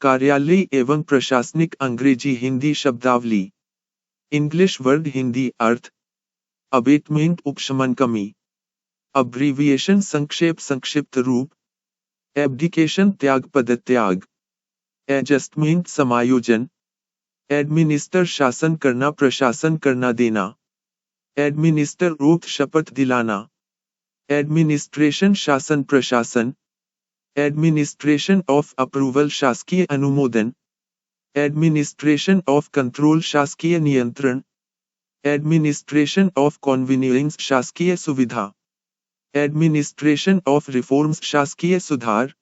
कार्यालय एवं प्रशासनिक अंग्रेजी हिंदी शब्दावली। इंग्लिश वर्ड हिंदी अर्थ। अबेटमेंट उपशमन कमी। अब्रीविएशन संक्षेप संक्षिप्त रूप। एब्डिकेशन त्याग पदत्याग। एडजस्टमेंट समायोजन। एडमिनिस्टर शासन करना प्रशासन करना देना। एडमिनिस्टर ओथ शपथ दिलाना। एडमिनिस्ट्रेशन शासन प्रशासन। एडमिनिस्ट्रेशन ऑफ अप्रूवल शासकीय अनुमोदन। एडमिनिस्ट्रेशन ऑफ कंट्रोल शासकीय नियंत्रण। एडमिनिस्ट्रेशन ऑफ कॉन्वीनियंस शासकीय सुविधा। एडमिनिस्ट्रेशन ऑफ रिफॉर्म्स शासकीय सुधार।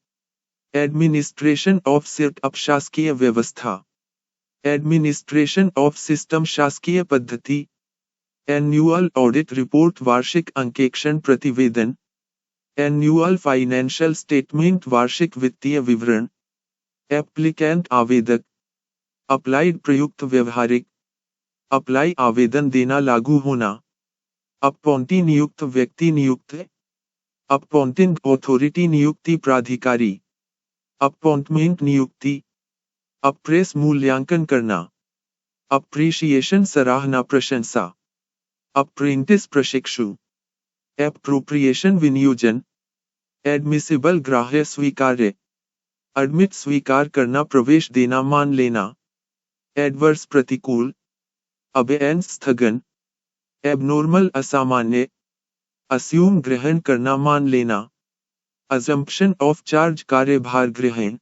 एडमिनिस्ट्रेशन ऑफ सेटअप शासकीय व्यवस्था। एडमिनिस्ट्रेशन ऑफ सिस्टम शासकीय पद्धति। एन्युअल ऑडिट रिपोर्ट वार्षिक अंकेक्षण प्रतिवेदन। एन्युअल फाइनेंशियल स्टेटमेंट वार्षिक वित्तीय विवरण। एप्लीकेंट आवेदक। अप्लाइड प्रयुक्त व्यवहारिक। अप्लाई आवेदन देना लागू होना। अपॉइंटी नियुक्त व्यक्ति नियुक्त। अपॉइंटिंग अथॉरिटी नियुक्ति प्राधिकारी। अपॉइंटमेंट नियुक्ति। अप्रेस मूल्यांकन करना। अप्रिशिएशन सराहना प्रशंसा। अप्रेंटिस प्रशिक्षु। एप्रोप्रिएशन विनियोजन। एडमिसिबल ग्राह्य स्वीकार्य। एडमिट स्वीकार करना प्रवेश देना मान लेना। एडवर्स प्रतिकूल। अबेयंस स्थगन। एबनॉर्मल असामान्य। अस्यूम ग्रहण करना मान लेना। अजम्पशन ऑफ चार्ज कार्यभार ग्रहण।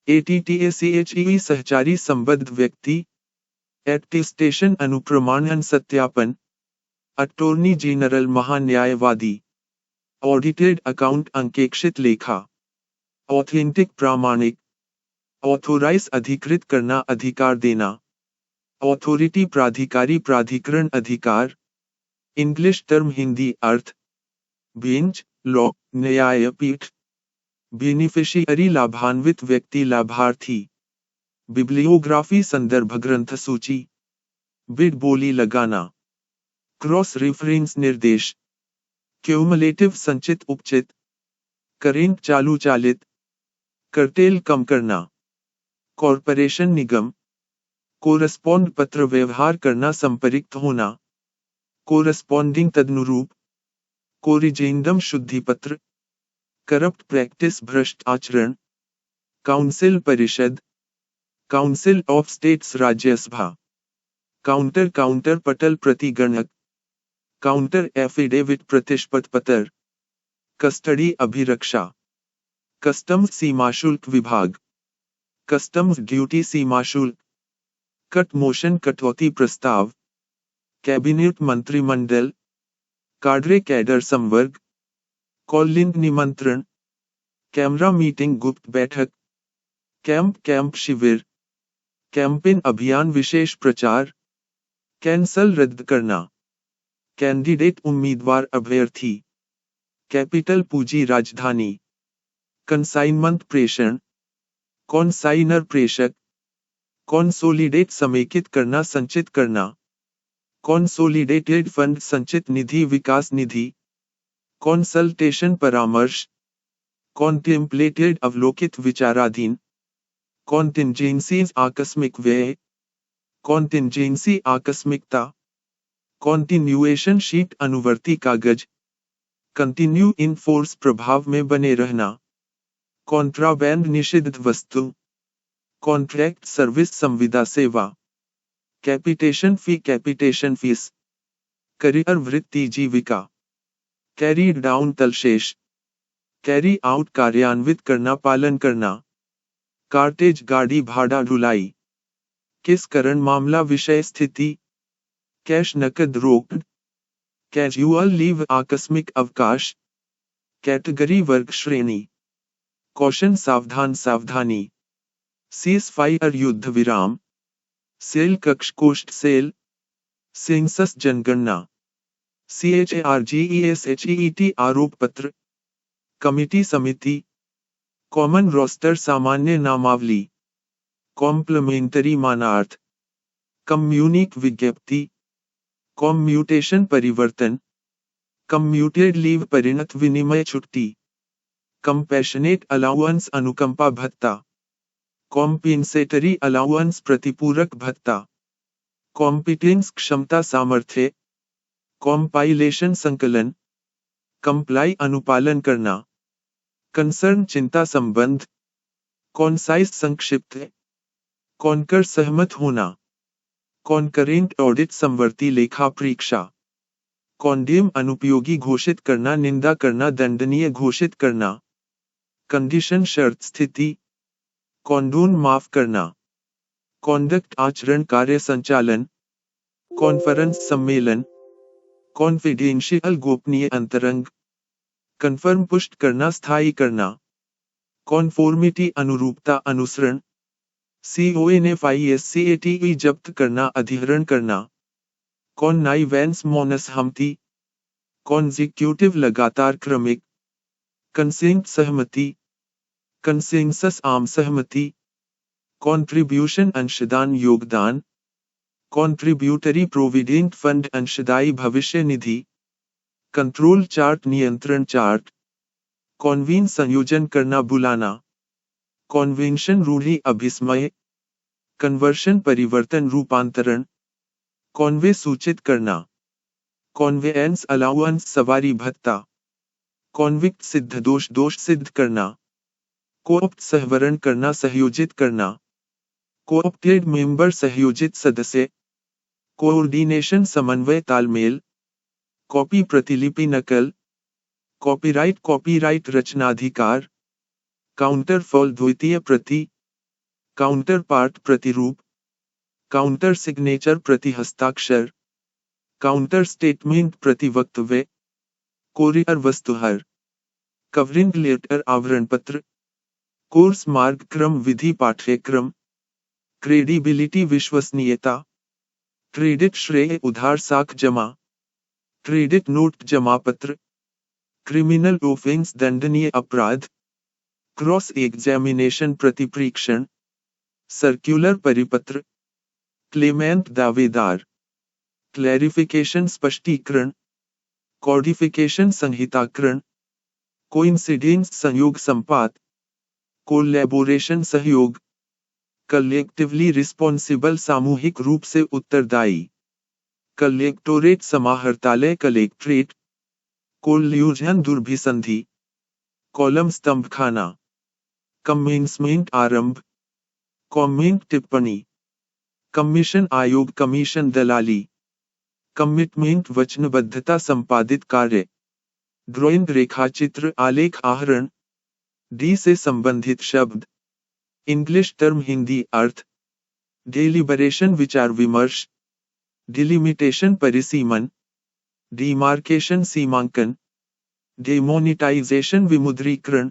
एटीटीएसीएचई सहचारी संबद्ध व्यक्ति। एटेस्टेशन अनुप्रमाणन सत्यापन। अटॉर्नी जनरल महान्यायवादी। ऑडिटेड अकाउंट अंकेक्षित लेखा। ऑथेंटिक प्रामाणिक। ऑथोराइज अधिकृत करना अधिकार देना। ऑथोरिटी प्राधिकारी प्राधिकरण अधिकार। इंग्लिश टर्म हिंदी अर्थ। बेंच लॉ न्यायपीठ। बेनिफिशियरी लाभान्वित व्यक्ति लाभार्थी। बिब्लियोग्राफी संदर्भ ग्रंथ सूची। बिड बोली लगाना। क्रॉस रेफरेंस निर्देश। क्यूमुलेटिव संचित उपचित। करेंट चालू चालित। कर्टेल कम करना। कॉरपोरेशन निगम। कोरस्पॉन्ड पत्र व्यवहार करना संपरिक्त होना। कोरस्पॉन्डिंग तदनुरूप। कोरिजेंडम शुद्धि पत्र। करप्ट प्रैक्टिस भ्रष्ट आचरण। काउंसिल परिषद। Council of states Rajya Sabha. Counter counter पटल प्रतिगणक। काउंटर एफिडेविट प्रतिष्पत पत्र। कस्टडी अभिरक्षा। कस्टम्स सीमा शुल्क विभाग। कस्टम्स ड्यूटी सीमा शुल्क। कट मोशन कटौती प्रस्ताव। कैबिनेट मंत्रिमंडल। काडरे कैडर संवर्ग। कॉल लिंक निमंत्रण। कैमरा मीटिंग गुप्त बैठक। कैंप शिविर। कैंपेन अभियान विशेष प्रचार। कैंसल रद्द करना। कैंडिडेट उम्मीदवार अभ्यर्थी। कैपिटल पूंजी राजधानी। कंसाइनमेंट प्रेषण। कॉन्साइनर प्रेषक। कॉन्सोलिडेट समेकित करना संचित करना। कॉन्सोलिडेटेड फंड संचित निधि विकास निधि। कॉन्सल्टेशन परामर्श। कॉन्टेम्पलेटेड अवलोकित विचाराधीन। कॉन्टिंजेंसीज आकस्मिक व्यय। कॉन्टिंजेंसी आकस्मिकता। कॉन्टिन्यूएशन शीट अनुवर्ती कागज। कंटिन्यू इन फोर्स प्रभाव में बने रहना। कॉन्ट्राबैंड निषिद्ध वस्तु। कॉन्ट्रैक्ट सर्विस संविदा सेवा। Capitation fee. करियर वृत्ति जीविका। कैरीड डाउन तलशेष। कैरी आउट कार्यान्वित करना पालन करना। कार्टेज गाड़ी भाड़ा ढुलाई। किस कारण मामला विषय स्थिति। कैश नकद रोक। कैजुअल लीव आकस्मिक अवकाश। कैटेगरी वर्ग श्रेणी। कौशन सावधान सावधानी। सीज फायर युद्ध विराम। सेल कक्ष कोष्ठ सेल। सेंसस जनगणना। CHARGESHEET आरोप पत्र। कमिटी समिति। कॉमन रोस्टर सामान्य नामावली। कॉम्प्लीमेंटरी मानार्थ। कम्युनिक विज्ञप्ति। कॉम्यूटेशन परिवर्तन। कम्यूटेड लीव परिणत विनिमय छुट्टी। कंपैशनेट अलाउंस अनुकंपा भत्ता। कॉम्पेंसेटरी अलाउंस प्रतिपूरक भत्ता। कॉम्पिटेंस क्षमता सामर्थ्य। कॉम्पाइलेशन संकलन। कंप्लाई अनुपालन करना। कंसर्न चिंता संबंध। कॉन्साइज संक्षिप्त। कॉन्कर सहमत होना। कॉन्करेंट ऑडिट समवर्ती लेखा परीक्षा। कॉन्डेम अनुपयोगी घोषित करना, निंदा करना, दंडनीय घोषित करना। कंडीशन शर्त स्थिति। कॉन्डोन माफ करना। कॉन्डक्ट आचरण कार्य संचालन। कॉन्फ्रेंस सम्मेलन। कॉन्फिडेंशियल गोपनीय अंतरंग। कन्फर्म पुष्ट करना, स्थायी करना। कॉन्फॉर्मिटी अनुरूपता अनुसरण। CONFISCATE जब्त करना, अधिहरण करना। कॉन्नाइवेंस मोनस हमती। कॉन्जिक्यूटिव लगातार क्रमिक। कंसेंट सहमति। कंसेंसस आम सहमति। कॉन्ट्रीब्यूशन अंशदान योगदान। कॉन्ट्रीब्यूटरी प्रोविडेंट फंड अंशदायी भविष्य निधि। कंट्रोल चार्ट नियंत्रण चार्ट। कॉन्वीन संयोजन करना, बुलाना। कॉन्वेंशन रूढ़ि अभिस्मय। कन्वर्शन परिवर्तन रूपांतरण। कॉन्वे सूचित करना। कॉन्वेएंस अलाउंस सवारी भत्ता। कॉन्विक्ट सिद्ध दोष दोष सिद्ध करना। कोऑप्ट सहवरण करना, सहयोजित करना। कोऑप्टेड मेंबर सहयोजित सदस्य। कोऑर्डिनेशन समन्वय तालमेल। कॉपी प्रतिलिपि नकल। कॉपीराइट रचनाधिकार। काउंटर फॉल द्वितीय प्रति। काउंटर पार्ट प्रतिरूप। काउंटर सिग्नेचर प्रति हस्ताक्षर। काउंटर स्टेटमेंट प्रति वक्तव्य। कोरियर वस्तुहर। कवरिंग लेटर आवरण पत्र। कोर्स मार्गक्रम विधि पाठ्यक्रम। क्रेडिबिलिटी विश्वसनीयता। क्रेडिट श्रेय उधार साख जमा। क्रेडिट नोट जमा पत्र। क्रिमिनल ऑफेंस दंडनीय अपराध। क्रॉस एग्जामिनेशन प्रतिपरीक्षण। सर्कुलर परिपत्र। क्लेमेंट दावेदार। क्लैरिफिकेशन स्पष्टीकरण। कॉडिफिकेशन संहिताकरण। कोइंसिडेंस संयोग संपात। कोलैबोरेशन सहयोग। कलेक्टिवली रिस्पॉन्सिबल सामूहिक रूप से उत्तरदायी। कलेक्टोरेट समाहर्तालय कलेक्ट्रेट। कोल्यूजन दुर्भिसंधि। कॉलम स्तंभ खाना। कमेंसमेंट आरंभ। कमेंट टिप्पणी। कमीशन आयोग कमीशन दलाली। कमिटमेंट वचनबद्धता संपादित कार्य। ड्राइंग रेखाचित्र आलेख आहरण। डी से संबंधित शब्द। इंग्लिश टर्म हिंदी अर्थ। डेलिबरेशन विचार विमर्श। डिलिमिटेशन परिसीमन। डिमार्केशन सीमांकन। डेमोनिटाइजेशन विमुद्रीकरण।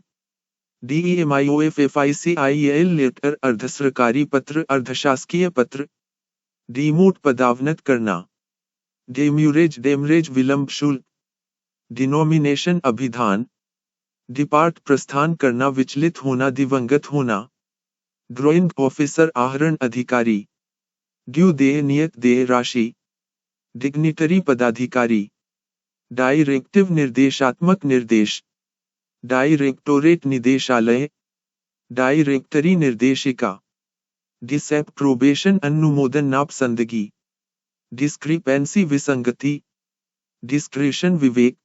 DEMIOFFICIEL लेटर अर्धसरकारी पत्र अर्धशासकीय पत्र। डिमोट पदावनत करना। डेमरेज विलंब शुल्क। डिनोमिनेशन अभिधान। डिपार्ट प्रस्थान करना, विचलित होना, दिवंगत होना। ड्राइंग ऑफिसर आहरण अधिकारी। ड्यू देय नियत देय राशि। डिग्निटरी पदाधिकारी। डायरेक्टिव निर्देशात्मक निर्देश। डायरेक्टोरेट निदेशालय। डायरेक्टरी निर्देशिका। डिसएप्रोबेशन अनुमोदन नापसंदगी। डिस्क्रिपेंसी विसंगति। डिस्क्रेशन विवेक।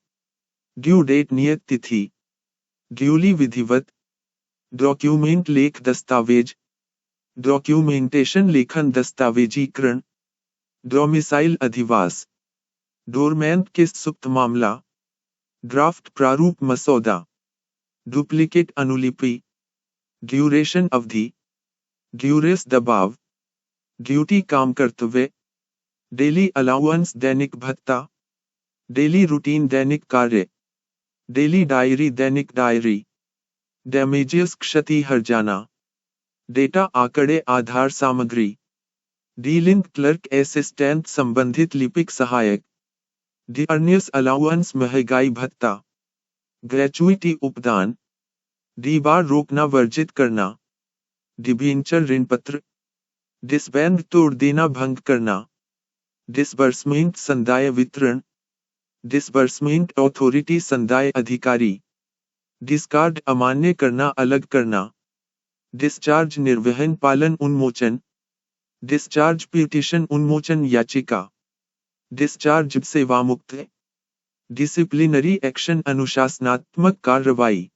ड्यू डेट नियत तिथि। ड्यूली विधिवत। डॉक्यूमेंट लेख दस्तावेज। डॉक्यूमेंटेशन लेखन दस्तावेजीकरण। डोमिसाइल अधिवास। डोरमेंट के सुप्त मामला। ड्राफ्ट प्रारूप मसौदा। डुप्लीकेट अनुलिपि। ड्यूरेशन अवधि। ड्यूरेस दबाव। ड्यूटी काम कर्तव्य। डेली अलाउंस दैनिक भत्ता। डेली रूटीन दैनिक कार्य। डेली डायरी दैनिक डायरी। डैमेजेस क्षति हर्जाना। डेटा आंकड़े आधार सामग्री। डीलिंग क्लर्क असिस्टेंट संबंधित लिपिक सहायक। डिअर्नियस अलाउंस महंगाई भत्ता। ग्रेचुइटी उपदान। डी बार रोकना वर्जित करना। डिबेंचर ऋण पत्र। डिसबैंड तोड़ देना भंग करना। डिसबर्समेंट संदाय वितरण। डिसबर्समेंट अथॉरिटी संदाय अधिकारी। डिस्कार्ड अमान्य करना अलग करना। डिस्चार्ज निर्वहन पालन उन्मोचन, डिस्चार्ज पिटीशन उन्मोचन याचिका, डिस्चार्ज सेवामुक्त, डिसिप्लिनरी एक्शन अनुशासनात्मक कार्रवाई,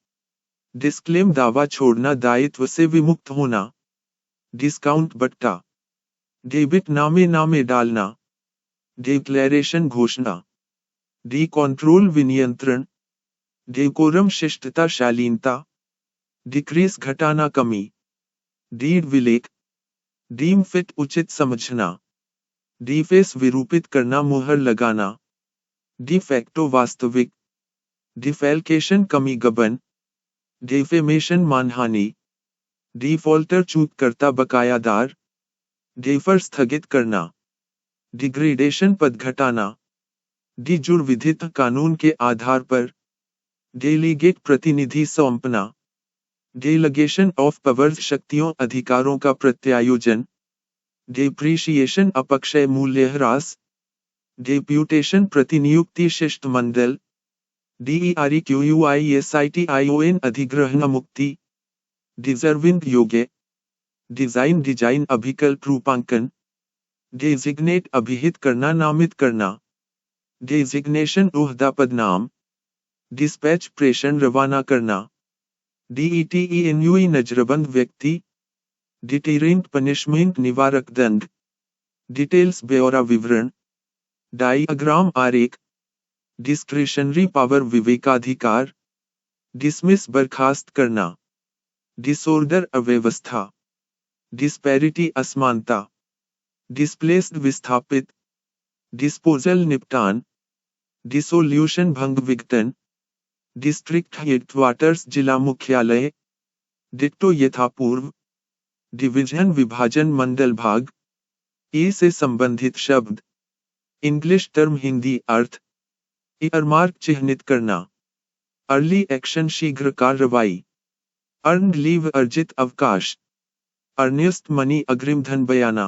डिस्क्लेम दावा छोड़ना दायित्व से विमुक्त होना, डिस्काउंट बट्टा, डेबिट नामे डालना, डिक्लेरेशन घोषणा, डी कंट्रोल विनियंत्रण, डेकोरम शिष्टता शालीनता, डिक्रीज घटाना कमी, डीड विलेख, डीम फिट उचित समझना, डीफेस विरूपित करना मुहर लगाना, डिफेक्टो वास्तविक, डिफेल्केशन कमी गबन, डिफेमेशन मानहानि, डिफॉल्टर चूक करता बकायादार, डेफर स्थगित करना, डिग्रेडेशन पद घटाना, डिजुर विधित कानून के आधार पर, डेलीगेट प्रतिनिधि सौंपना, डेलीगेशन ऑफ पावर्स शक्तियों अधिकारों का प्रत्यायोजन, डेप्रीशिएशन अपक्षय मूल्य ह्रास, डेप्यूटेशन प्रतिनियुक्ति शिष्टमंडल, DEREQUISITION अधिग्रहण मुक्ति, डिजर्विंग योग्य, डिजाइन अभिकल्प रूपांकन, डेजिग्नेट अभिहित करना नामित करना, डेजिग्नेशन ओहदा पदनाम, डिस्पैच प्रेषण रवाना करना, DETENUE नजरबंद व्यक्ति, डिटेरेंट पनिशमेंट निवारक दंड, डिटेल्स ब्यौरा विवरण, डायग्राम आरेख, डिस्क्रिशनरी पावर विवेकाधिकार, डिसमिस बर्खास्त करना, डिसऑर्डर अव्यवस्था, डिस्पैरिटी असमानता, डिस्प्लेस्ड विस्थापित, डिस्पोजल निपटान, डिसोल्यूशन भंग विघटन, डिस्ट्रिक्ट हेडक्वार्टर्स जिला मुख्यालय, डिट्टो यथापूर्व, डिवीजन विभाजन मंडल भाग, ए से संबंधित शब्द, इंग्लिश टर्म हिंदी अर्थ, ईयरमार्क चिह्नित करना, अर्ली एक्शन शीघ्र कार्रवाई, अर्न्ड लीव अर्जित अवकाश, अर्नेस्ट मनी अग्रिम धन बयाना,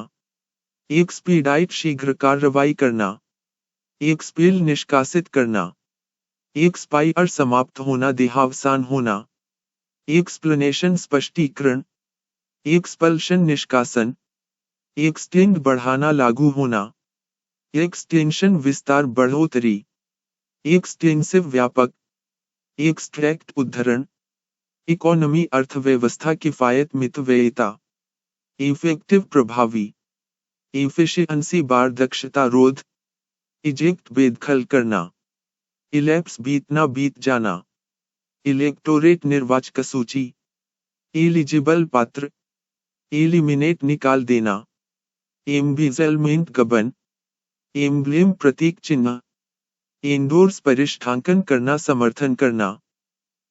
एक्सपीडाइट शीघ्र कार्रवाई करना, एक्सपील निष्कासित करना, एक्सपायर समाप्त होना देहावसान होना, एक्सप्लेनेशन स्पष्टीकरण, एक्सपल्शन निष्कासन, एक्सटेंड बढ़ाना लागू होना, एक्सटेंशन विस्तार बढ़ोतरी, एक्सटेंसिव व्यापक, एक्सट्रैक्ट उद्धरण, इकोनॉमी अर्थव्यवस्था किफायत मितव्ययिता, इफेक्टिव प्रभावी, एफिशिएंसी बार दक्षता रोध, इजेक्ट बेदखल करना, इलेप्स बीतना बीत जाना, इलेक्टोरेट निर्वाचक सूची, एलिजिबल पात्र, एलिमिनेट निकाल देना, एम्बिजलमेंट गबन, एम्ब्लेम प्रतीक चिन्ह, इंडोर्स परिष्ठांकन करना समर्थन करना,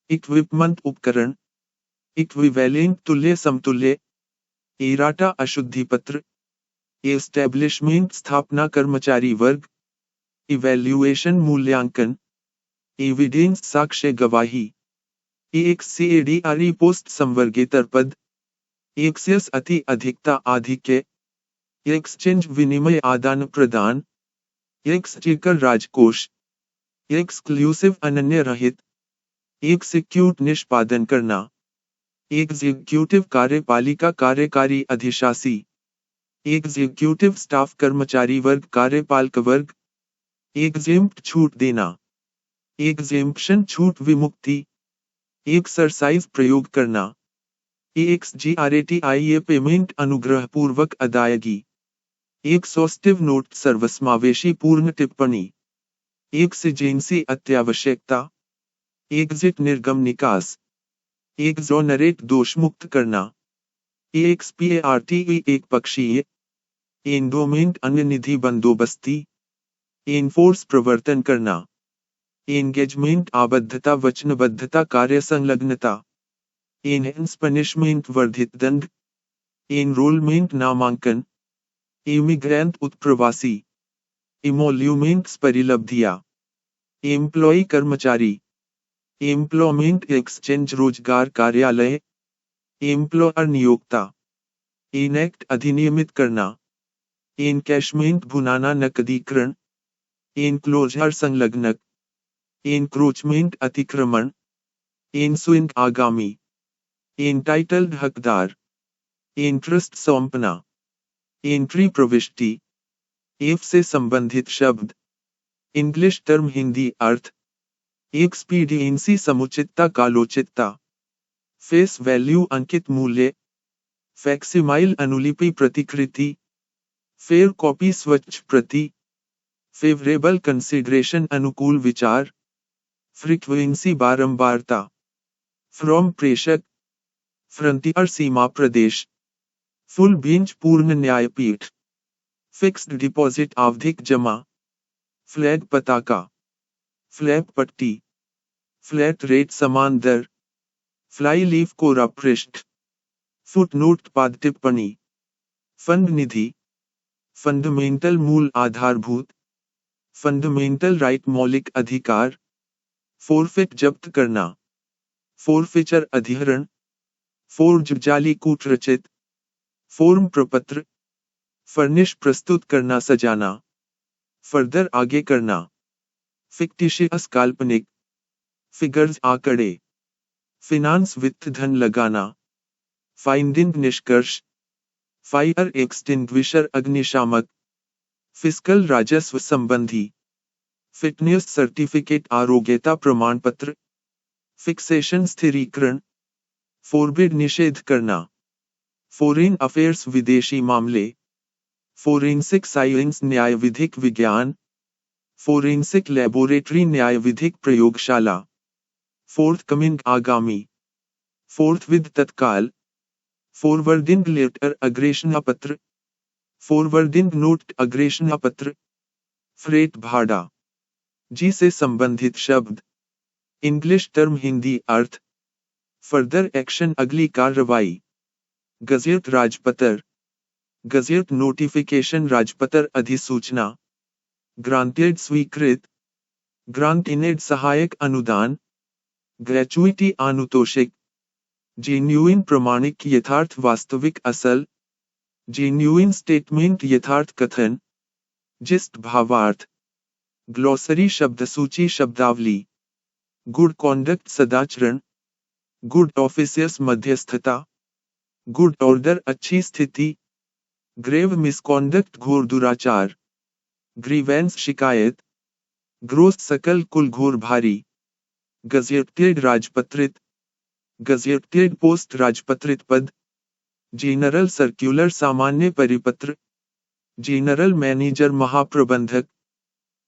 इक्विपमेंट उपकरण, इक्विवेलेंट तुल्य समतुल्य, एराटा अशुद्धि पत्र, एस्टेब्लिशमेंट स्थापना कर्मचारी वर्ग, इवैल्यूएशन मूल्यांकन, एविडेंस साक्ष्य गवाही, एक्ससीएडीआरई पोस्ट संवर्गेतर पद, एक्सेस अति अधिकता आधिक्य, एक्सचेंज विनिमय आदान प्रदान, एक्सचेकर राजकोष, एक्सक्लूसिव अनन्य रहित, एक्सिक्यूट निष्पादन करना, एग्जीक्यूटिव कार्यपालिका कार्यकारी अधिशासी, एग्जीक्यूटिव स्टाफ कर्मचारी वर्ग कार्यपालक वर्ग, एग्जेम्प्ट छूट देना, एग्जेम्पशन छूट विमुक्ति, एक्सरसाइज प्रयोग करना, EXGRATIA पेमेंट अनुग्रहपूर्वक अदायगी, एक्सॉस्टिव नोट सर्वसमावेशी पूर्ण टिप्पणी, एक्सिजेंसी अत्यावश्यकता, एग्जिट निर्गम निकास, एक्सोनरेट दोषमुक्त करना, EXPARTE एक पक्षीय, एंडोमेंट अन्य निधि बंदोबस्ती, एनफोर्स प्रवर्तन करना, एंगेजमेंट आबद्धता वचनबद्धता कार्य संलग्नता, एनहेंस पनिशमेंट वर्धित दंड, एनरोलमेंट नामांकन, इमिग्रेंट उत्प्रवासी, इमोल्यूमेंट्स परिलब्धियां, एम्प्लॉय कर्मचारी, एम्प्लॉयमेंट एक्सचेंज रोजगार कार्यालय, एम्प्लॉयर नियोक्ता, इनेक्ट अधिनियमित करना, एनकैशमेंट भुनाना नकदीकरण, एनक्लोजर संलग्नक, एनक्रोचमेंट अतिक्रमण, एनस्विंग आगामी, एंटाइटल्ड हकदार, इंटरेस्ट सौंपना, एंट्री प्रविष्टि, एफ से संबंधित शब्द, इंग्लिश टर्म हिंदी अर्थ, एक्सपीडियंसी समुचितता कालोचितता, फेस वैल्यू अंकित मूल्य, फैक्सिमाइल अनुलिपि प्रतिकृति, फेयर कॉपी स्वच्छ प्रति, फेवरेबल कंसिडरेशन अनुकूल विचार, फ्रीक्वेंसी बारंबारता, फ्रॉम प्रेषक, फ्रंटियर सीमा प्रदेश, फुल बेंच पूर्ण न्यायपीठ, फिक्स्ड डिपॉजिट आवधिक जमा, फ्लैग पताका, फ्लैप पट्टी, फ्लैट रेट समान दर, फ्लाई लीफ कोरा पृष्ठ, फुटनोट पाद टिप्पणी, फंड निधि, फंडामेंटल मूल आधारभूत, फंडामेंटल राइट मौलिक अधिकार, फोरफिट जब्त करना, फोरफिचर अधिहरण, फोर्ज जाली कूट रचित, फॉर्म प्रपत्र, फर्निश प्रस्तुत करना सजाना, फर्दर आगे करना, फिक्टिशियस काल्पनिक, फिगर्स आंकड़े, फिनांस वित्त धन लगाना, फाइंडिंग निष्कर्ष, फायर एक्सटिंग्विशर अग्निशामक, फिस्कल राजस्व संबंधी, फिटनेस सर्टिफिकेट आरोग्यता प्रमाण पत्र, फिक्सेशन स्थिरीकरण, फोरबिड निषेध करना, फॉरेन अफेयर्स विदेशी मामले, फोरेंसिक साइंस न्याय विधिक विज्ञान, फोरेंसिक लेबोरेटरी न्याय विधिक प्रयोगशाला, फोर्थ कमिंग आगामी, फोर्थ विद तत्काल, फॉरवर्डिंग लेटर अग्रेषणा पत्र, फॉरवर्डिंग नोट अग्रेषणा पत्र, फ्रेट भाड़ा, जी से संबंधित शब्द, इंग्लिश टर्म हिंदी अर्थ, फर्दर एक्शन अगली कार्रवाई, गजेट राजपत्र, गजेट नोटिफिकेशन राजपत्र अधिसूचना, ग्रांटेड स्वीकृत, ग्रांटिनेड सहायक अनुदान, ग्रेचुइटी आनुतोषिक, जेन्युइन प्रमाणिक यथार्थ वास्तविक असल, जेन्युइन स्टेटमेंट यथार्थ कथन, जिस्ट भावार्थ, ग्लॉसरी शब्दसूची शब्दावली, गुड कॉन्डक्ट सदाचरण, गुड ऑफिसियस मध्यस्थता, गुड ऑर्डर अच्छी स्थिति, ग्रेव मिसकॉन्डक्ट घोर दुराचार, ग्रीवेंस शिकायत, ग्रोस सकल कुल घोर भारी, गजेटेड राजपत्रित, गजेटेड पोस्ट राजपत्रित पद, जनरल सर्क्यूलर सामान्य परिपत्र, जनरल मैनेजर महाप्रबंधक,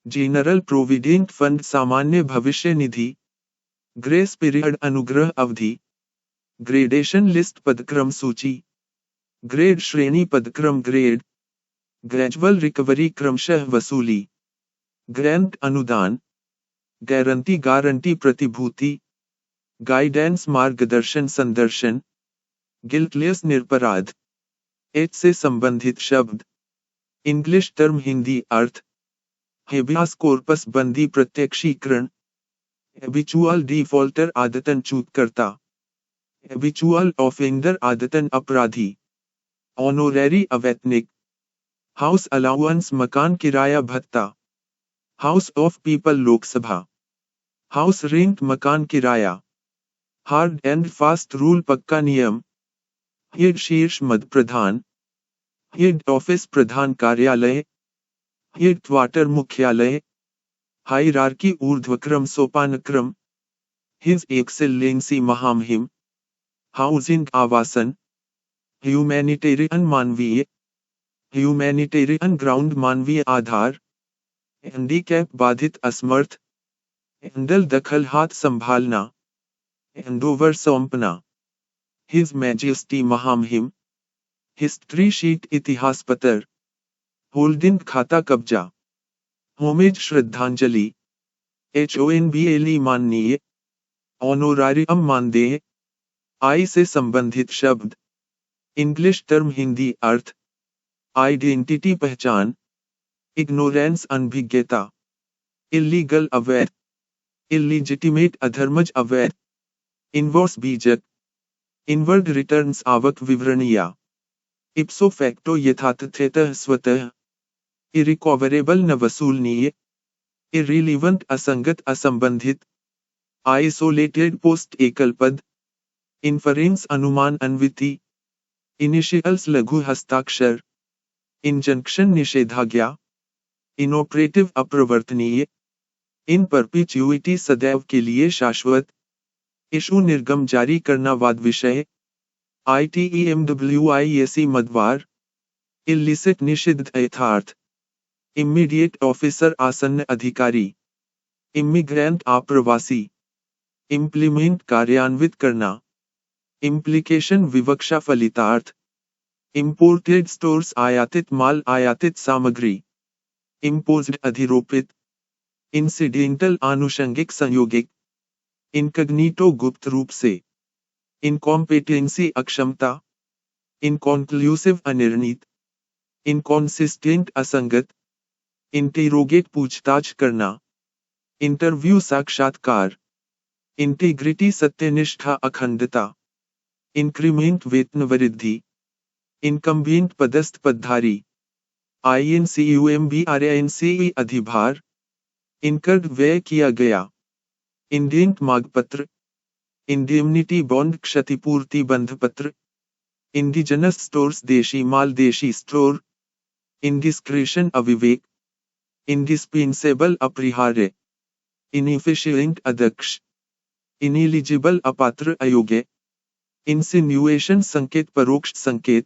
जनरल प्रोविडेंट फंड सामान्य भविष्य निधि, ग्रेस पीरियड अनुग्रह अवधि, ग्रेडेशन लिस्ट पदक्रम सूची, ग्रेड श्रेणी पदक्रम ग्रेड, ग्रेजुअल रिकवरी क्रमशः वसूली, ग्रांट अनुदान, गारंटी गारंटी प्रतिभूति, गाइडेंस मार्गदर्शन संदर्शन, गिल्टलेस निरपराध, एच से संबंधित शब्द, इंग्लिश टर्म हिंदी अर्थ, हेबियास कोर्पस बंदी प्रत्यक्षीकरण, हैबिचुअल डिफॉल्टर आदतन चूककर्ता, हैबिचुअल ऑफेंडर आदतन अपराधी, ऑनोरेरी अवैतनिक, हाउस अलाउंस मकान किराया भत्ता, house of people Lok Sabha, house rent मकान किराया, हार्ड एंड फास्ट रूल पक्का नियम, हेड शीर्ष मद प्रधान, हेड ऑफिस प्रधान कार्यालय, हेड क्वार्टर मुख्यालय, हायरार्की ऊर्ध्वक्रम सोपानक्रम, हिज एक्सेलेंसी महामहिम, हाउसिंग आवासन, ह्यूमैनिटेरियन मानवीय, ह्यूमैनिटेरियन ग्राउंड मानवीय आधार, हैंडीकैप बाधित असमर्थ, हैंडल दखल हाथ संभालना, हैंडओवर सौंपना, हिज मैजेस्टी महामहिम, हिस्ट्री शीट इतिहास पत्र, होल्डिंग खाता कब्जा, होमेज श्रद्धांजलि, HONBLE माननीय, ऑनोरारियम मानदेय, आई से संबंधित शब्द, इंग्लिश टर्म हिंदी अर्थ, आइडेंटिटी पहचान, इग्नोरेंस अनभिज्ञता, इल्लीगल अवैध, इल्लीजिटिमेट अधर्मज अवैध, इनवर्स बीजक, इनवर्ड रिटर्न्स आवक विवरणिया, इप्सो फैक्टो यथातथेतः स्वतः, इरिकॉवरेबल न वसूलनीय, इर्रिलीवेंट असंगत असंबंधित, आइसोलेटेड पोस्ट एकल पद, इन्फरेंस अनुमान अन्विति, इनिशियल्स लघु हस्ताक्षर, इंजंक्शन निषेधाज्ञा, इनऑपरेटिव अप्रवर्तनीय, इन परपिचुइटी सदैव के लिए शाश्वत, इशू निर्गम जारी करना वाद विषय, ITEMWISE मदवार, इल्लिसिट निषिद्ध यथार्थ, इमीडिएट ऑफिसर आसन्न अधिकारी, इमिग्रेंट आप्रवासी, इम्प्लीमेंट कार्यान्वित करना, इम्प्लीकेशन विवक्षा फलितार्थ, इम्पोर्टेड स्टोर्स आयातित माल आयातित सामग्री, इम्पोज्ड अधिरोपित, इंसिडेंटल आनुषंगिक संयोगिक, इनकग्निटो गुप्त रूप से, इनकॉम्पिटेंसी अक्षमता, इनकॉन्क्लूसिव अनिर्णित, इनकॉन्सिस्टेंट असंगत, इंटेरोगेट पूछताछ करना, इंटरव्यू साक्षात्कार, इंटीग्रिटी सत्यनिष्ठा अखंडता, इंक्रीमेंट वेतन वृद्धि, इनकम्बिएंट पदस्थ पदधारी, INCUMBRANCE अधिभार, इनकर्ड व्यय किया गया, इंडेंट मांगपत्र, इंडेमनिटी बॉन्ड क्षतिपूर्ति बंधपत्र, इंडिजनस स्टोर्स देशी माल देशी स्टोर, इंडिस्क्रेशन अविवेक, इंडिस्पेंसेबल अपरिहार्य, इनएफिशिएंट अदक्ष, इनएलिजिबल अपात्र अयोग्य, इंसिन्युएशन संकेत परोक्ष संकेत,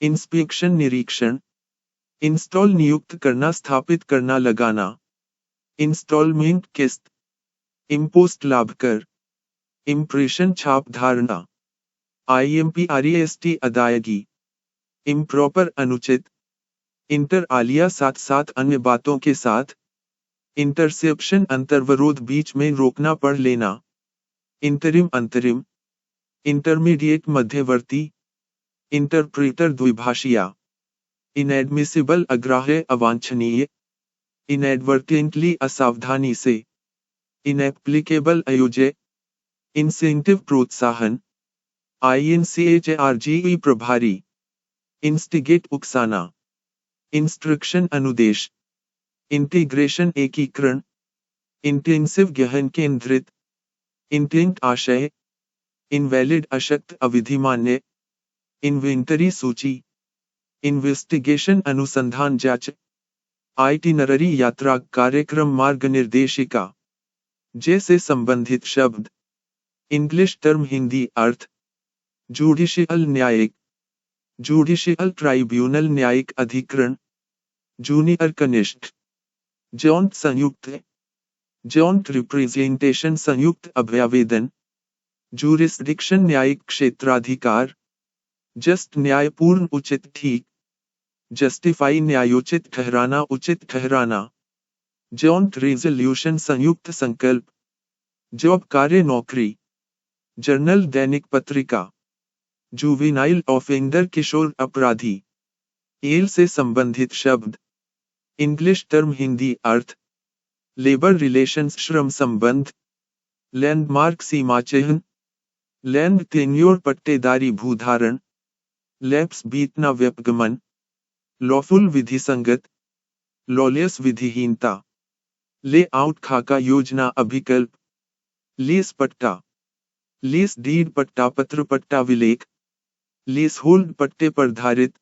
इंस्पेक्शन निरीक्षण, इंस्टॉल नियुक्त करना स्थापित करना लगाना, इंस्टॉलमेंट किस्त, इम्पोस्ट लाभकर, इम्प्रेशन छाप धारणा, IMPREST अदायगी, इम्प्रॉपर अनुचित, इंटर आलिया साथ साथ अन्य बातों के साथ, इंटरसेप्शन अंतर्वरोध बीच में रोकना पढ़ लेना, इंटरिम अंतरिम, इंटरमीडिएट मध्यवर्ती, इंटरप्रेटर द्विभाषिया, इनएडमिसिबल अग्राह्य अवांछनीय, इनएडवर्टेंटली असावधानी से, इनएप्लीकेबल अयोज्य, इंसेंटिव प्रोत्साहन, INCHARGE प्रभारी, इंस्टिगेट उकसाना, इंस्ट्रक्शन अनुदेश, इंटीग्रेशन एकीकरण, इंटेंसिव गहन केंद्रित, इंटेंट आशय, इनवैलिड अशक्त अविधिमान्य, इन्वेंटरी सूची, इन्वेस्टिगेशन अनुसंधान जांच, आइटिनररी यात्रा कार्यक्रम मार्गनिर्देशिका, जैसे संबंधित शब्द, इंग्लिश टर्म हिंदी अर्थ, जुडिशियल न्यायिक, जुडिशियल ट्राइब्यूनल न्यायिक अधिकरण, जूनियर कनिष्ठ, जॉइंट संयुक्त, जॉइंट रिप्रेजेंटेशन संयुक्त अभ्यावेदन, जूरिस्डिक्शन न्यायिक क्षेत्राधिकार, जस्ट न्यायपूर्ण उचित ठीक, जस्टिफाई न्यायोचित ठहराना उचित ठहराना, जॉइंट रेजोल्यूशन संयुक्त संकल्प, जॉब कार्य नौकरी, जर्नल दैनिक पत्रिका, जुवेनाइल ऑफेंडर किशोर अपराधी, एल से संबंधित शब्द, इंग्लिश टर्म हिंदी अर्थ, लेबर रिलेशंस श्रम संबंध, लैंडमार्क सीमा चिन्ह, लैंड टेन्योर पट्टेदारी भूधारण, लैप्स बीतना व्यपगमन, लॉफुल विधिसंगत, लॉलियस विधिहीनता, लेआउट खाका योजना अभिकल्प, लीज पट्टा, लीज डीड पट्टा पत्र पट्टा विलेख, लीज होल्ड पट्टे पर धारित,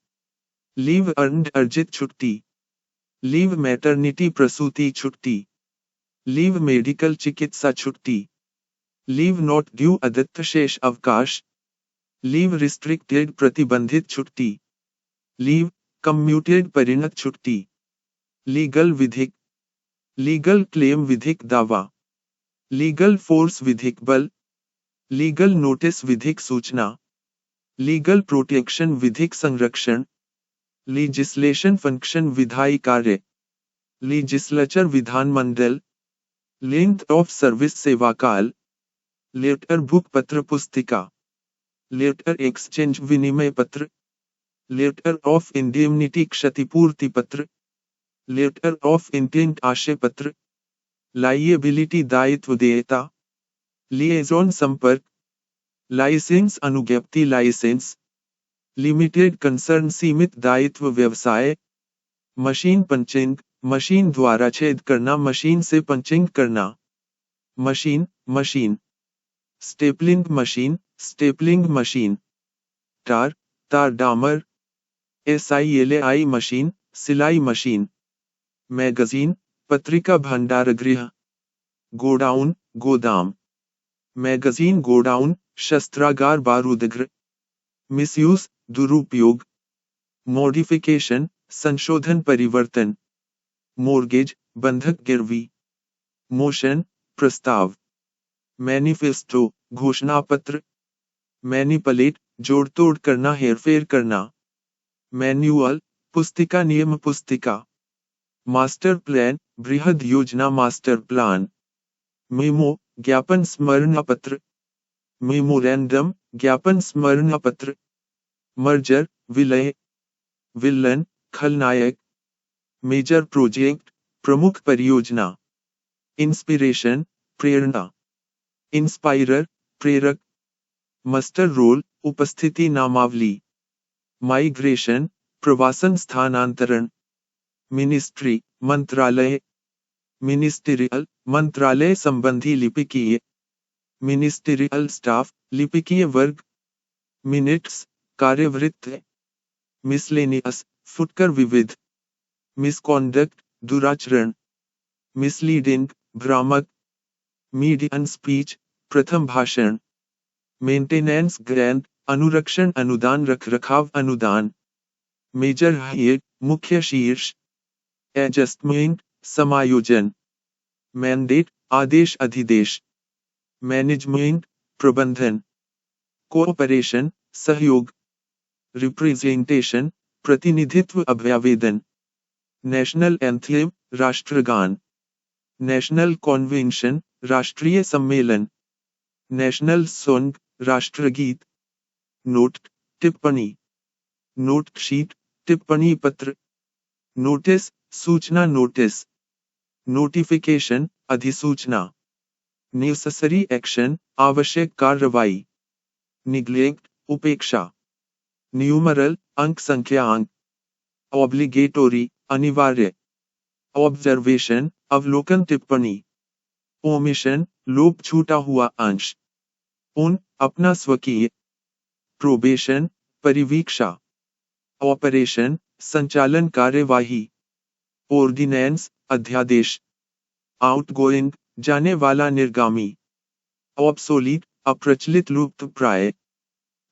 लीव अर्न्ड अर्जित छुट्टी, लीव मैटरनिटी प्रसूति छुट्टी, लीव मेडिकल चिकित्सा छुट्टी, लीव नॉट ड्यू अदत्त शेष अवकाश, लीव रिस्ट्रिक्टेड प्रतिबंधित छुट्टी, लीव कम्यूटेड परिणत छुट्टी, लीगल विधिक, लीगल क्लेम विधिक दावा, लीगल फोर्स विधिक बल, लीगल नोटिस विधिक सूचना, लीगल प्रोटेक्शन विधिक संरक्षण, लीजिस्लेशन फंक्शन विधायी कार्य, लीजिस्लेचर विधानमंडल, लेंथ ऑफ सर्विस सेवाकाल, लेटर बुक पत्र पुस्तिका, लेटर एक्सचेंज विनिमय पत्र, लेटर ऑफ इंडेमनिटी क्षतिपूर्ति पत्र, लेटर ऑफ इंटेंट आशय पत्र, लाइएबिलिटी दायित्व देयता, लिएजॉन संपर्क, लाइसेंस अनुज्ञप्ति लाइसेंस, लिमिटेड कंसर्न सीमित दायित्व व्यवसाय, मशीन पंचिंग, मशीन द्वारा छेद करना मशीन से पंचिंग करना, machine, machine, stapling machine, stapling machine, tar, तार डामर, SILAI मशीन, सिलाई मशीन, मैगजीन, पत्रिका भंडारगृह, गोडाउन, गोदाम, मैगजीन गोडाउन, शस्त्रागार बारूदगृह, मिसयूज, दुरुपयोग, मॉडिफिकेशन, संशोधन परिवर्तन, मोर्गेज, बंधक गिरवी, मोशन, प्रस्ताव, मैनिफेस्टो, घोषणापत्र, मैनिपुलेट, जोड़तोड़ करना, हेरफेर करना, मैन्युअल, पुस्तिका, नियम पुस्तिका, मास्टर प्लान, बृहद योजना, मास्टर प्लान, मेमो, ज्ञापन स्मरण पत्र, मेमोरेंडम, ज्ञापन स्मरण पत्र, मर्जर, विलय, विलन, खलनायक, मेजर प्रोजेक्ट, प्रमुख परियोजना, इंस्पिरेशन, प्रेरणा, इंस्पायरर, प्रेरक, मस्टर रोल, उपस्थिति नामावली, माइग्रेशन, प्रवासन स्थानांतरण, मिनिस्ट्री, मंत्रालय, मिनिस्टेरियल, मंत्रालय संबंधी लिपिकीय, मिनिस्टेरियल स्टाफ, लिपिकीय वर्ग, मिनट्स, कार्यवृत्त, मिसलेनियस, फुटकर विविध, मिसकॉन्डक्ट, दुराचरण, मिसलीडिंग, भ्रामक, मीडियन स्पीच, प्रथम भाषण, मेंटेनेंस ग्रांट, अनुरक्षण अनुदान, रखरखाव अनुदान, मेजर हाइट, मुख्य शीर्ष, एडजस्टमेंट, समायोजन, मैंडेट, आदेश अधिदेश, मैनेजमेंट, प्रबंधन, कोऑपरेशन, सहयोग, रिप्रेजेंटेशन, प्रतिनिधित्व, अभ्यावेदन, नेशनल एंथेम, राष्ट्रगान, नेशनल कॉन्वेंशन, राष्ट्रीय सम्मेलन, नेशनल सॉन्ग, राष्ट्रगीत, नोट, टिप्पणी, नोट शीट, टिप्पणी पत्र, नोटिस, सूचना, नोटिस, नोटिफिकेशन, अधिसूचना, नेसेसरी एक्शन, आवश्यक कार्रवाई, निग्लेक्ट, उपेक्षा, न्यूमरल, अंक संख्या, अंक, ऑब्लिगेटोरी, अनिवार्य, ऑब्जर्वेशन, अवलोकन, टिप्पणी, ओमिशन, लोप, छूटा हुआ अंश, उन, अपना स्वकीय, प्रोबेशन, परिवीक्षा, ऑपरेशन, संचालन, कार्यवाही, ऑर्डिनेंस, अध्यादेश, आउटगोइंग, जाने वाला, निर्गामी, ऑब्सोलीट, अप्रचलित, लुप्त प्राय,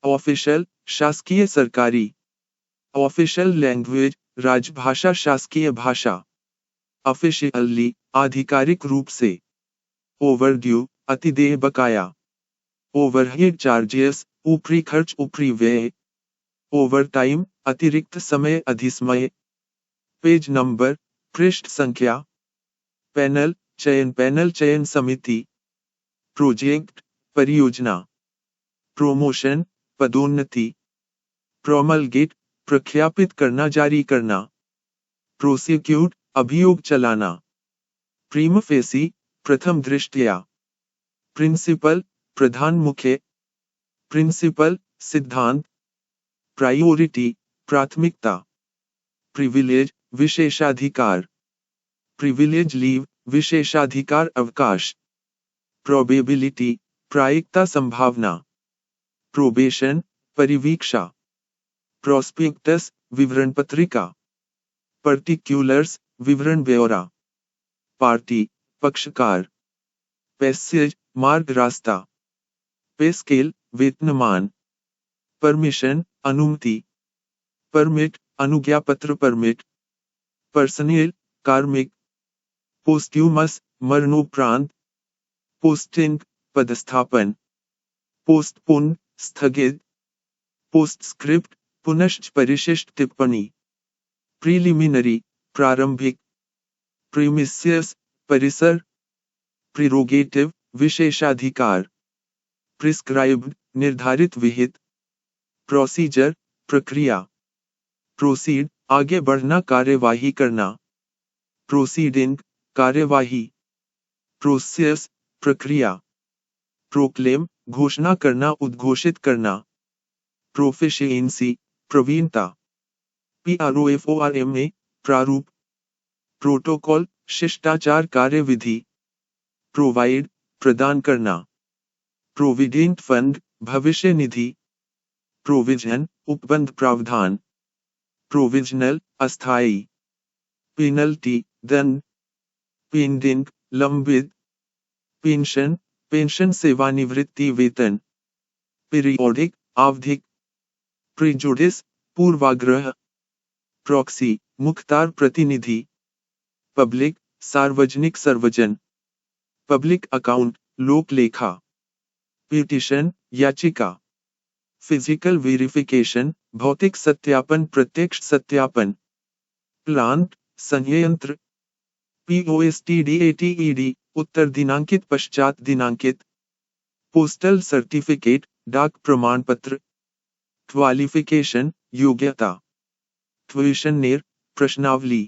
ऑफिशियल, शासकीय, सरकारी, ऑफिशियल लैंग्वेज, राजभाषा, शासकीय भाषा, ऑफिशियली, आधिकारिक रूप से, ओवरड्यू, अतिदेय, बकाया, ओवरहेड चार्जेस, ऊपरी खर्च, ऊपरी व्यय, ओवरटाइम, अतिरिक्त समय, अधिसमय, पेज नंबर, पृष्ठ संख्या, पैनल, चयन समिति, प्रोजेक्ट, परियोजना, प्रोमोशन, पदोन्नति, प्रोमलगेट, प्रख्यापित करना, जारी करना, प्रोसिक्यूट, अभियोग चलाना, प्रीम फेसी, प्रथम दृष्टया, प्रिंसिपल, प्रधान मुख्य, प्रिंसिपल, सिद्धांत, प्रायोरिटी, प्राथमिकता, प्रिविलेज, विशेषाधिकार, प्रिविलेज लीव, विशेषाधिकार अवकाश, प्रोबेबिलिटी, प्रायिकता, संभावना, प्रोबेशन, परिवीक्षा, प्रोस्पेक्टस, विवरण पत्रिका, पर्टिक्यूलर्स, विवरण ब्यौरा, पार्टी, पक्षकार, पैसेज, मार्ग, रास्ता, पे स्केल, वेतनमान, परमिशन, अनुमति, परमिट, अनुज्ञापत्र, परमिट, पर्सनेल, कार्मिक, पोस्ट्यूमस, मरणोपरांत, पोस्टिंग, पदस्थापन, पोस्टपोन, स्थगित, पोस्टस्क्रिप्ट, पुनश्च, परिशिष्ट, टिप्पणी, प्रीलिमिनरी, प्रारंभिक, प्रीमिसियस, परिसर, प्रीरोगेटिव, विशेषाधिकार, प्रिस्क्राइब्ड, निर्धारित, विहित, प्रोसीजर, प्रक्रिया, प्रोसीड, आगे बढ़ना, कार्यवाही करना, प्रोसीडिंग, कार्यवाही, प्रोसेस, प्रक्रिया, प्रोक्लेम, घोषणा करना, उद्घोषित करना, प्रोफिशिएंसी, प्रवीणता, PROFORMA, प्रारूप, प्रोटोकॉल, शिष्टाचार, कार्यविधि, प्रोवाइड, प्रदान करना, प्रोविडेंट फंड, भविष्य निधि। प्रोविजन उपबंध प्रावधान। प्रोविजनल अस्थायी। पेनल्टी दंड। पेंडिंग लंबित। पेंशन पेंशन सेवानिवृत्ति वेतन। पीरियोडिक आवधिक। प्रिजुडिस पूर्वाग्रह। प्रॉक्सी मुख्तार प्रतिनिधि। पब्लिक सार्वजनिक सर्वजन। पब्लिक अकाउंट लोक लेखा। पिटीशन याचिका। फिजिकल वेरिफिकेशन भौतिक सत्यापन प्रत्यक्ष सत्यापन। प्लांट संयंत्र। पोस्टडेटेड उत्तर दिनांकित पश्चात दिनांकित। पोस्टल सर्टिफिकेट डाक प्रमाण पत्र। क्वालिफिकेशन योग्यता। क्वेश्चनर प्रश्नावली।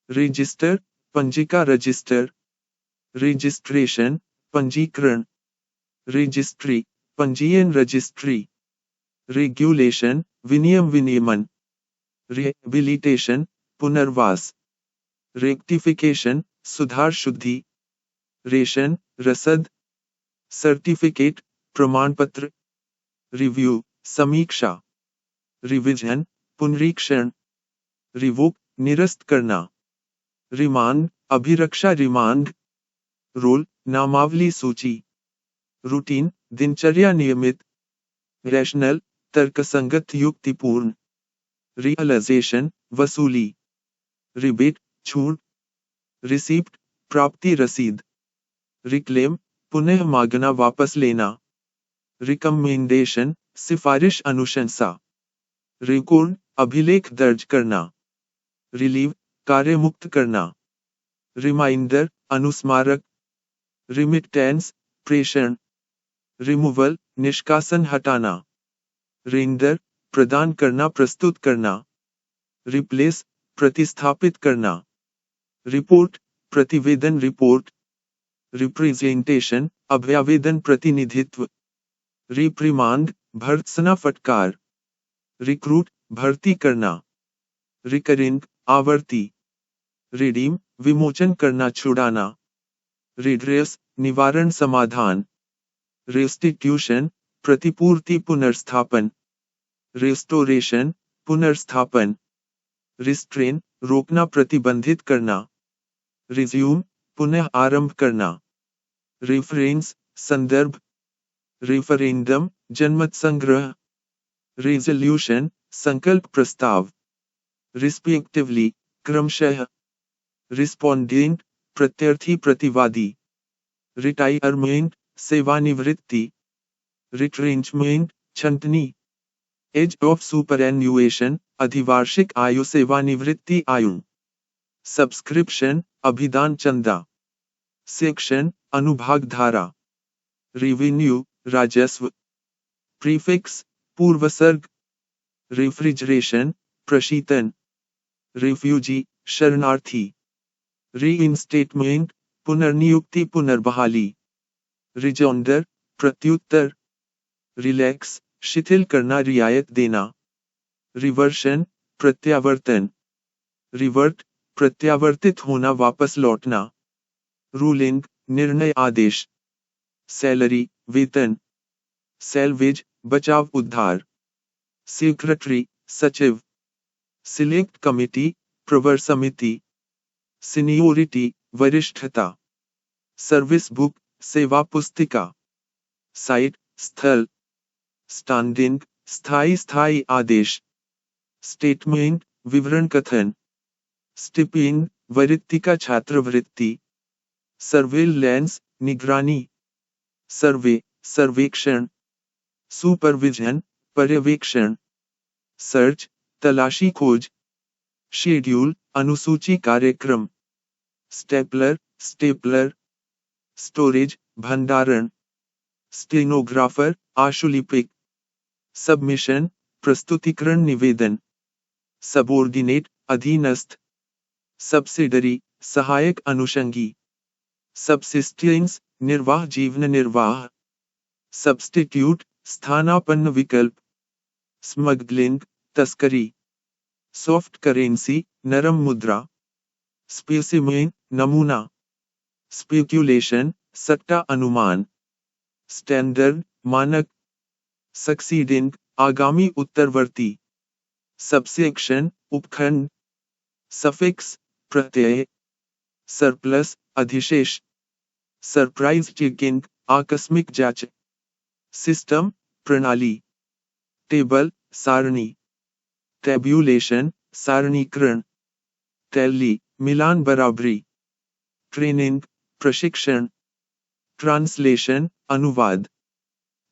रजिस्टर पंजिका रजिस्टर। रजिस्ट्रेशन पंजीकरण। रजिस्ट्री पंजीयन रजिस्ट्री। रेगुलेशन विनियम विनियमन। रिहेबिलिटेशन पुनर्वास। रेक्टिफिकेशन सुधार शुद्धि। रेशन रसद। सर्टिफिकेट प्रमाण पत्र। रिव्यू समीक्षा। रिविजन पुनरीक्षण। रिवोक निरस्त करना। रिमांड अभिरक्षा रिमांड। रोल नामावली सूची। रूटीन दिनचर्या नियमित। रैशनल तर्कसंगत युक्तिपूर्ण। रियलाइजेशन वसूली। रिबेट छूट। रिसीप्ट प्राप्ति रसीद। रिक्लेम पुनः मांगना वापस लेना। रिकमेंडेशन सिफारिश अनुशंसा। रिकॉर्ड अभिलेख दर्ज करना। रिलीव कार्यमुक्त करना। रिमाइंडर अनुस्मारक। रिमिटेंस प्रेषण। रिमूवल निष्कासन हटाना। रेंडर प्रदान करना प्रस्तुत करना। रिप्लेस प्रतिस्थापित करना। रिपोर्ट प्रतिवेदन रिपोर्ट। रिप्रेजेंटेशन अभ्यावेदन प्रतिनिधित्व। रिप्रिमांड भर्त्सना फटकार। रिक्रूट भर्ती करना। रिकरिंग आवर्ती। रिडीम विमोचन करना छुड़ाना। रिड्रेस निवारण समाधान। रेस्टिट्यूशन प्रतिपूर्ति पुनर्स्थापन। रेस्टोरेशन पुनर्स्थापन। रिस्ट्रेन रोकना प्रतिबंधित करना। रिज्यूम पुनः आरंभ करना। रेफरेंस संदर्भ। रेफरेंडम जनमत संग्रह। रेजोल्यूशन संकल्प प्रस्ताव। रिस्पेक्टिवली क्रमशः। रिस्पोंडेंट प्रत्यर्थी प्रतिवादी। रिटायरमेंट सेवानिवृत्ति। रिट्रेंचमेंट छंटनी। एज ऑफ सुपरएन्युएशन अधिवार्षिक आयु सेवानिवृत्ति आयु। सब्सक्रिप्शन अभिदान चंदा। सेक्शन अनुभाग धारा। रेवेन्यू राजस्व। प्रीफिक्स पूर्वसर्ग। रेफ्रिजरेशन प्रशीतन। रेफ्यूजी शरणार्थी। रीइंस्टेटमेंट पुनर्नियुक्ति पुनर्बहाली। रिजोंडर प्रत्युत्तर। रिलैक्स शिथिल करना रियायत देना। रिवर्शन प्रत्यावर्तन। रिवर्ट प्रत्यावर्तित होना वापस लौटना। रूलिंग निर्णय आदेश। सैलरी वेतन। सैल्वेज बचाव उद्धार। सेक्रेटरी सचिव। सिलेक्ट कमिटी प्रवर समिति। सीनियोरिटी वरिष्ठता। सर्विस बुक सेवा पुस्तिका। साइट स्थल। स्टैंडिंग स्थायी आदेश। स्टेटमेंट विवरण कथन। स्टिपेंड वृत्तिका छात्रवृत्ति। सर्वेलेंस निगरानी। सर्वे सर्वेक्षण। सुपरविजन पर्यवेक्षण। सर्च तलाशी खोज। शेड्यूल अनुसूची कार्यक्रम। Stapler stapler. स्टोरेज भंडारण। स्टेनोग्राफर आशुलिपिक। सबमिशन प्रस्तुतिकरण निवेदन। सबऑर्डिनेट अधीनस्थ। सब्सिडरी सहायक अनुषंगी। सबसिस्टेंस निर्वाह जीवन निर्वाह। सब्स्टिट्यूट स्थानापन्न विकल्प। स्मगलिंग तस्करी। सॉफ्ट करेंसी नरम मुद्रा। स्पेसिमेन नमूना। स्पेक्यूलेशन सट्टा अनुमान। स्टैंडर्ड मानक। सक्सीडिंग, आगामी उत्तरवर्ती। सबसेक्शन, उपखंड। सफिक्स, प्रत्यय। सरप्लस, अधिशेष। सरप्राइज चेकिंग, आकस्मिक जांच। सिस्टम, प्रणाली। टेबल, सारणी। टेब्यूलेशन, सारणीकरण। टैली, मिलान बराबरी। ट्रेनिंग, प्रशिक्षण। ट्रांसलेशन, अनुवाद।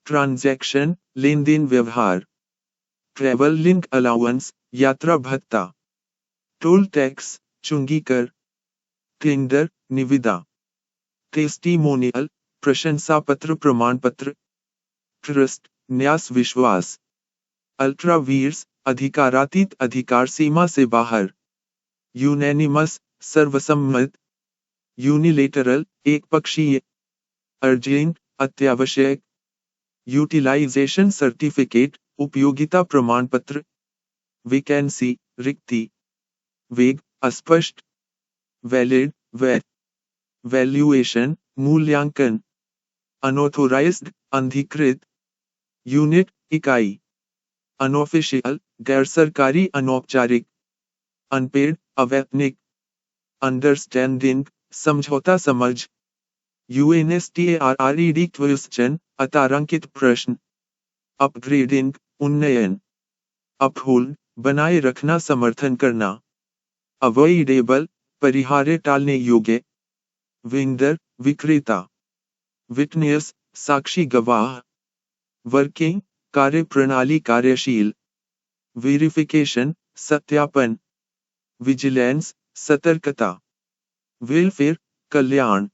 ट्रांजैक्शन, लेनदेन व्यवहार। ट्रैवल लिंक अलाउंस, यात्रा भत्ता। टोल टैक्स, चुंगी कर। टेंडर, निविदा। टेस्टिमोनियल, प्रशंसा पत्र प्रमाण पत्र। ट्रस्ट, न्यास विश्वास। अल्ट्रावीर्स, अधिकारातीत अधिकार सीमा से बाहर। यूनैनिमस, सर्वसम्मत। यूनिलेटरल, एकपक्षीय। अर्जेंट, अत्यावश्यक। यूटिलाइजेशन सर्टिफिकेट, उपयोगिता प्रमाण पत्र। वैकेंसी, रिक्ति। वेग, अस्पष्ट। वैलिड, वैध। वैल्यूएशन, मूल्यांकन। अनऑथोराइज्ड, अनधिकृत। यूनिट, इकाई। अनऑफिशियल, गैर सरकारी अनौपचारिक। अनपेड, अवैतनिक। अंडरस्टैंडिंग, समझौता समझ। UNSTARRED क्वेश्चन, अतारांकित प्रश्न। अपग्रेडिंग, उन्नयन। अपहोल्ड, बनाए रखना समर्थन करना। अवॉइडेबल, परिहार्य टालने योग्य। वेंडर, विक्रेता। विटनेस, साक्षी गवाह। वर्किंग, कार्यप्रणाली कार्यशील। वेरिफिकेशन, सत्यापन। विजिलेंस, सतर्कता। वेलफेयर, कल्याण।